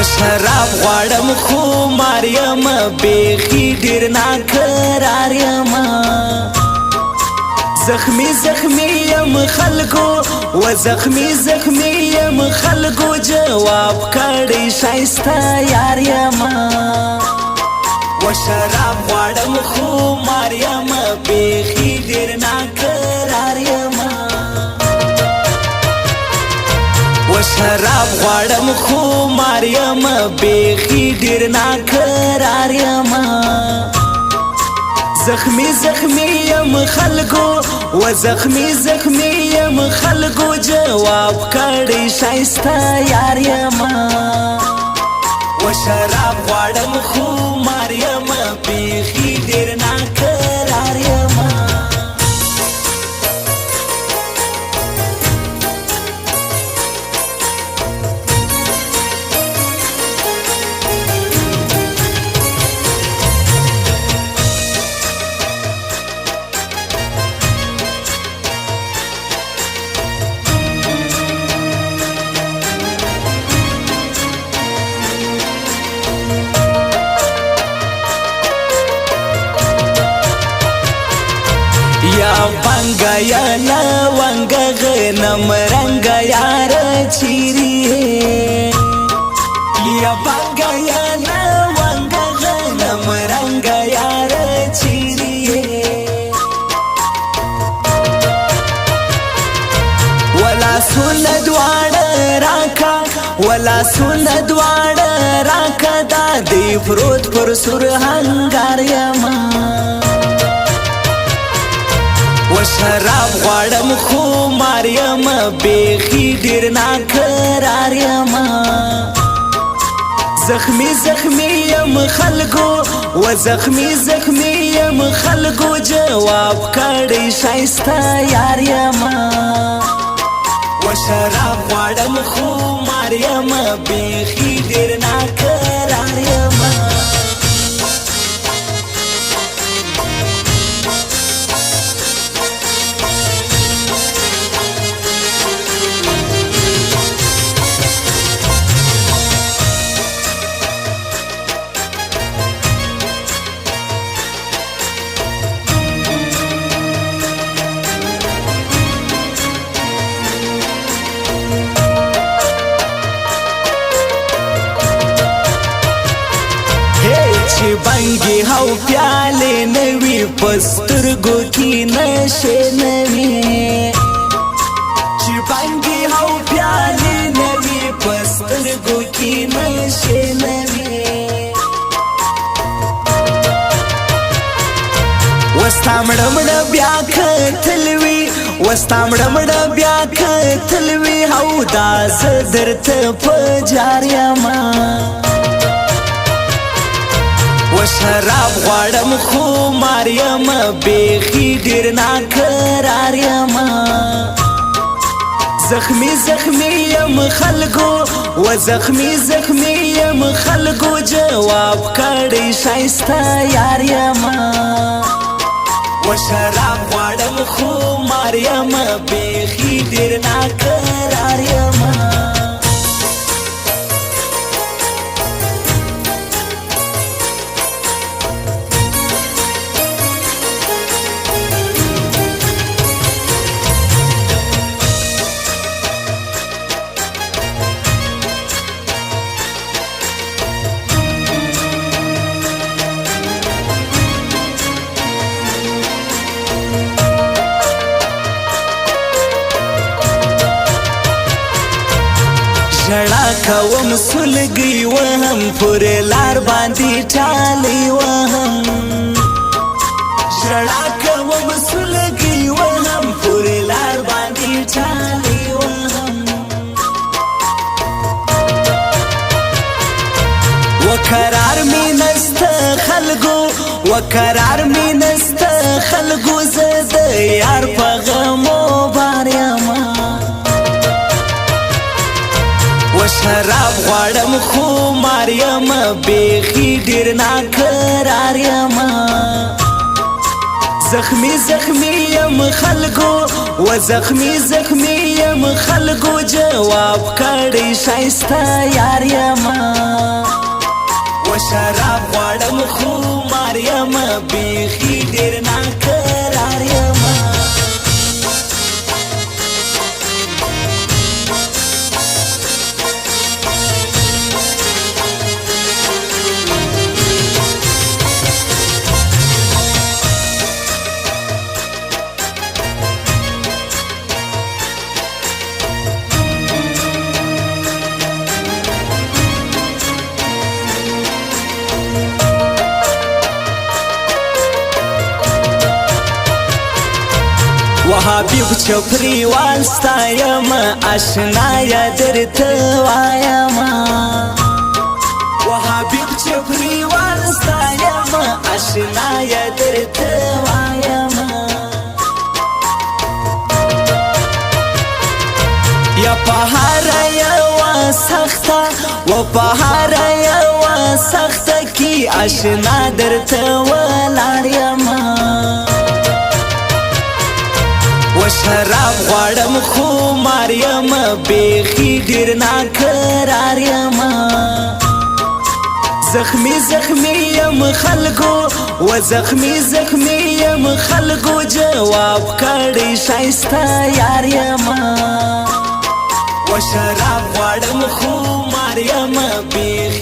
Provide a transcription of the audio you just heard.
شراب غواړم خو ماریم بیخي ډیر ناقرار یم زخمی زخمی یم خلکو و زخمی زخمی یم خلکو جواب کړی شایسته یار یم و شراب غواړم خو ماریم بیخي ډیر ناقرار یم شراب غواړم خو ماریم بیخي ډیر ناقرار یم زخمی زخمی یم خلکو و زخمی زخمی یم خلکو جواب کړی شایسته یار یم و شراب غواړم خو ماریم بیخي ډیر ناقرار یم یا بانگا یا لونگا غنم رنگا یار چیری یا بانگا یا لونگا غنم رنگا یار چیری ولا سن دوار راکا ولا سن دوار راکا دا دی پروت پر سر هنگار یما شراب غواړم خو ماریم بیخي ډیر ناقرار یم زخمی زخمی یم خلکو و زخمی زخمی یم خلکو جواب کړی شایسته یار یم و شراب غواړم خو ماریم بیخي ډیر ناقرار یم چې بنګي هاو پیاله نوي پسترګو کې نشه نوي چې بنګي هاو پیاله نوي پسترګو کې نشه نوي وستامړمړ بیا کتلوي وستامړمړ بیا کتلوي هاو دا زدرته په جاريما و شراب غواړم خو ماریم بیخي ډیر ناقرار یم زخمی زخمی یم خلکو و زخمی زخمی یم خلکو جواب کړی شایسته یار یم و شراب غواړم خو ماریم بیخي ډیر ناقرار یم ژړا کوم سلګي وهم پر لار باندې ټالي وهم ژړا کوم سلګي وهم پر لار باندې ټالي وهم وقرار می نست خلګو وقرار می نست خلګو زد یار په غمو باریم شراب غواړم خو ماریم بیخي ډیر ناقرار یم زخمی زخمی یم خلکو و زخمی زخمی یم خلکو جواب کړی شایسته یار یم و حبیب چپری والستایم آشنای درته وایم و حبیب چپری والستایم آشنای درته وایم یا پهار یو سخته و پهار یو سخته کی آشنا درته ولاړ یم و شراب غواړم خو مار یم بیخي ډېر ناقرار یم زخمی زخمی یم خلکو و زخمی زخمی یم خلکو جواب کړی ښایسته یار یم و شراب غواړم خو مار یم بیخي